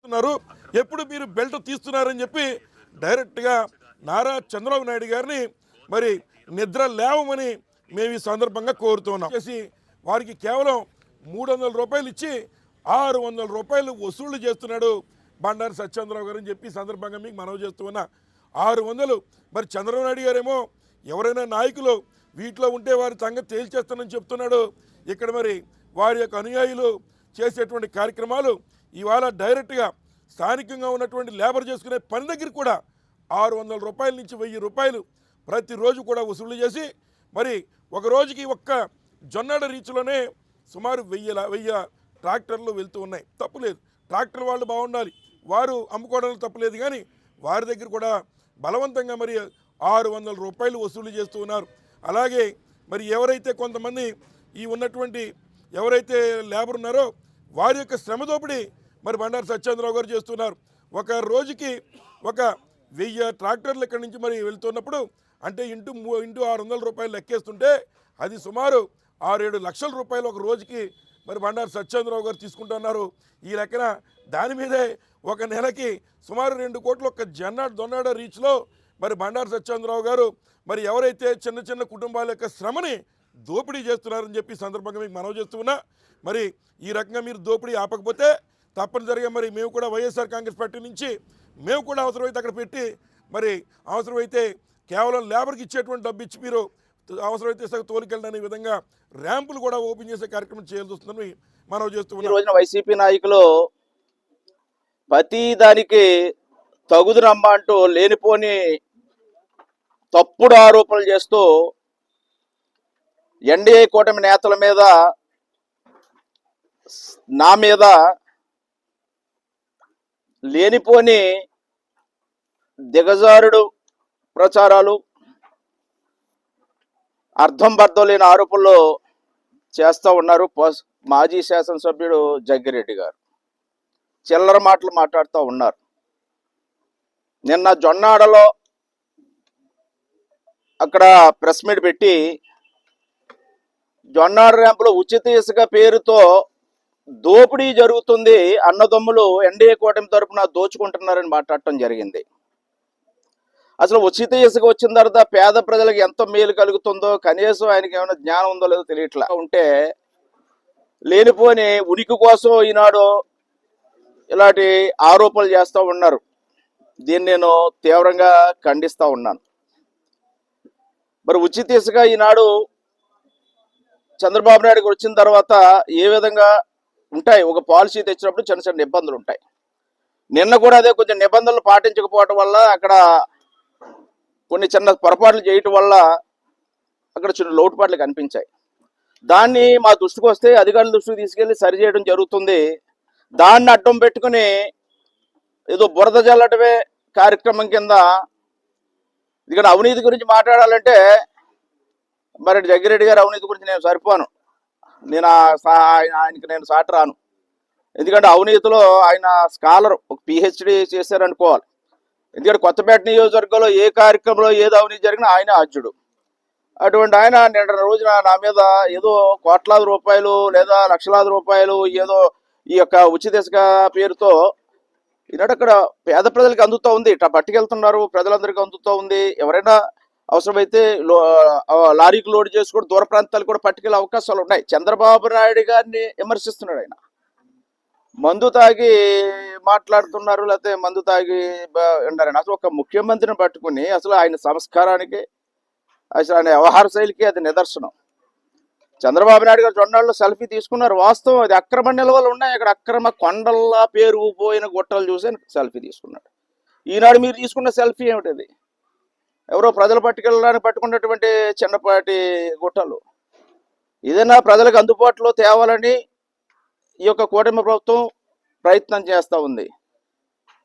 ఎప్పుడు మీరు బెల్ట్ తీస్తున్నారని చెప్పి డైరెక్ట్గా నారా చంద్రబాబు నాయుడు గారిని మరి నిద్ర లేవమని మేము ఈ సందర్భంగా కోరుతున్నాం. చేసి వారికి కేవలం 300 రూపాయలు ఇచ్చి 600 రూపాయలు వసూళ్లు చేస్తున్నాడు బండారు సత్యేంద్రరావు గారు అని చెప్పి సందర్భంగా మీకు మనవి చేస్తూ ఉన్నా. 600 మరి చంద్రబాబు నాయుడు గారేమో ఎవరైనా నాయకులు వీటిలో ఉంటే వారి సంగతి తేల్చేస్తానని చెప్తున్నాడు. ఇక్కడ మరి వారి యొక్క అనుయాయులు చేసేటువంటి కార్యక్రమాలు ఇవాళ డైరెక్ట్గా స్థానికంగా ఉన్నటువంటి లేబర్ చేసుకునే పని దగ్గర కూడా 600 రూపాయల నుంచి 1000 రూపాయలు ప్రతిరోజు కూడా వసూలు చేసి మరి ఒక రోజుకి ఒక్క జొన్నాడ రీచ్లోనే సుమారు 1000 ట్రాక్టర్లు వెళ్తూ ఉన్నాయి. తప్పులేదు, ట్రాక్టర్ వాళ్ళు బాగుండాలి, వారు అమ్ముకోవడంలో తప్పులేదు, కానీ వారి దగ్గర కూడా బలవంతంగా మరి 600 రూపాయలు వసూలు చేస్తూ ఉన్నారు. అలాగే మరి ఎవరైతే కొంతమంది ఈ ఉన్నటువంటి ఎవరైతే లేబర్ ఉన్నారో వారి యొక్క శ్రమ దోపిడీ మరి బండారు సత్యేంద్రరావు గారు చేస్తున్నారు. ఒక రోజుకి ఒక 1000 ట్రాక్టర్లు ఇక్కడి నుంచి మరి వెళ్తున్నప్పుడు అంటే ఇంటూ 600 రూపాయలు లెక్కేస్తుంటే అది సుమారు 6-7 లక్షల రూపాయలు ఒక రోజుకి మరి బండారు సత్యేంద్రరావు గారు తీసుకుంటున్నారు. ఈ లెక్కన దాని మీదే ఒక నెలకి సుమారు 2 కోట్లు ఒక దొన్నాడ రీచ్లో మరి బండారు సత్యేంద్రరావు గారు మరి ఎవరైతే చిన్న చిన్న కుటుంబాల యొక్క శ్రమని దోపిడీ చేస్తున్నారని చెప్పి సందర్భంగా మీకు మనవి చేస్తూ ఉన్నా. మరి ఈ రకంగా మీరు దోపిడీ ఆపకపోతే తప్పనిసరిగా మరి మేము కూడా వైఎస్ఆర్ కాంగ్రెస్ పార్టీ నుంచి మేము కూడా అవసరమైతే అక్కడ పెట్టి మరి అవసరమైతే కేవలం లేబర్కి ఇచ్చేటువంటి డబ్బు ఇచ్చి మీరు అవసరమైతే తోలికెళ్ళని విధంగా ర్యాంపులు కూడా ఓపెన్ చేసే కార్యక్రమం చేయాల్సి వస్తుందని మనవి చేస్తూ ఉన్నాం. ఈ రోజున వైసీపీ నాయకులు ప్రతి దానికి తగుదురమ్మ అంటూ లేనిపోని తప్పుడు ఆరోపణలు చేస్తూ ఎన్డీఏ కూటమి నేతల మీద నా మీద లేనిపోని దిగజారుడు ప్రచారాలు అర్థం బర్థం లేని ఆరోపణలు చేస్తూ ఉన్నారు. మాజీ శాసనసభ్యుడు జగ్గిరెడ్డి గారు చిల్లర మాటలు మాట్లాడుతూ ఉన్నారు. నిన్న జొన్నాడలో అక్కడ ప్రెస్ మీట్ పెట్టి జొన్నాడ ర్యాంపులో ఉచిత ఇసుక పేరుతో దోపిడీ జరుగుతుంది, అన్నదమ్ములు ఎన్డీఏ కూటమి తరపున దోచుకుంటున్నారని మాట్లాడటం జరిగింది. అసలు ఉచిత ఇసుక వచ్చిన తర్వాత పేద ప్రజలకు ఎంత మేలు కలుగుతుందో కనీసం ఆయనకి ఏమైనా జ్ఞానం ఉందో లేదో తెలియట్లా ఉంటే లేనిపోని ఉనికి కోసం ఈనాడు ఇలాంటి ఆరోపణలు చేస్తూ ఉన్నారు. దీన్ని నేను తీవ్రంగా ఖండిస్తూ ఉన్నాను. మరి ఉచిత ఇసుక ఈనాడు చంద్రబాబు నాయుడుకి వచ్చిన తర్వాత ఏ విధంగా ఉంటాయి, ఒక పాలసీ తెచ్చినప్పుడు చిన్న చిన్న ఇబ్బందులు ఉంటాయి. నిన్న కూడా అదే కొంచెం నిబంధనలు పాటించకపోవటం వల్ల అక్కడ కొన్ని చిన్న పొరపాట్లు చేయటం వల్ల అక్కడ చిన్న లోటుపాట్లు కనిపించాయి. దాన్ని మా దృష్టికి వస్తే అధికారుల దృష్టికి తీసుకెళ్లి సరిచేయడం జరుగుతుంది. దాన్ని అడ్డం పెట్టుకుని ఏదో బురద జల్లటమే కార్యక్రమం కింద ఇక్కడ అవినీతి గురించి మాట్లాడాలంటే మరి జగ్గిరెడ్డి గారు అవినీతి గురించి నేను సరిపోను, ఆయనకి నేను సాటి రాను. ఎందుకంటే అవినీతిలో ఆయన స్కాలర్, ఒక పిహెచ్డి చేశారనుకోవాలి. ఎందుకంటే కొత్తపేట నియోజకవర్గంలో ఏ కార్యక్రమంలో ఏదో అవినీతి జరిగినా ఆయన అధ్యుడు. అటువంటి ఆయన నిన్న రోజున నా మీద ఏదో కోట్లాది రూపాయలు లేదా లక్షలాది రూపాయలు ఏదో ఈ యొక్క ఉచిత ఇసుక పేరుతో ఈనాడు అక్కడ పేద ప్రజలకు అందుతూ ఉంది, ఇట్లా పట్టుకెళ్తున్నారు, ప్రజలందరికీ అందుతూ ఉంది. ఎవరైనా అవసరమైతే లారీకి లోడ్ చేసుకుని దూర ప్రాంతాలు కూడా పట్టుకెళ్ళే అవకాశాలు ఉన్నాయి. చంద్రబాబు నాయుడు గారిని విమర్శిస్తున్నాడు. ఆయన మందు తాగి మాట్లాడుతున్నారు, లేకపోతే మందు తాగి ఉండాలని. అసలు ఒక ముఖ్యమంత్రిని పట్టుకుని అసలు ఆయన సంస్కారానికి అసలు ఆయన వ్యవహార శైలికి అది నిదర్శనం. చంద్రబాబు నాయుడు గారు జొన్నాళ్ళు సెల్ఫీ తీసుకున్నారు, వాస్తవం. అది అక్రమ నిల్వలు ఉన్నాయి, అక్కడ అక్రమ కొండల్లా పేరుకుపోయిన గుట్టలు చూసి సెల్ఫీ తీసుకున్నాడు. ఈనాడు మీరు తీసుకున్న సెల్ఫీ ఏమిటది? ఎవరో ప్రజలు పట్టుకెళ్ళడానికి పట్టుకున్నటువంటి చిన్నపాటి గుట్టలు. ఏదైనా ప్రజలకు అందుబాటులో తేవాలని ఈ యొక్క కూటమి ప్రభుత్వం ప్రయత్నం చేస్తూ ఉంది.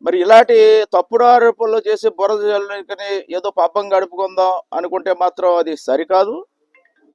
మరి ఇలాంటి తప్పుడు ఆరోపణలు చేసి బురద జల్లుకొని ఏదో పాపం గడుపుకుందాం అనుకుంటే మాత్రం అది సరికాదు.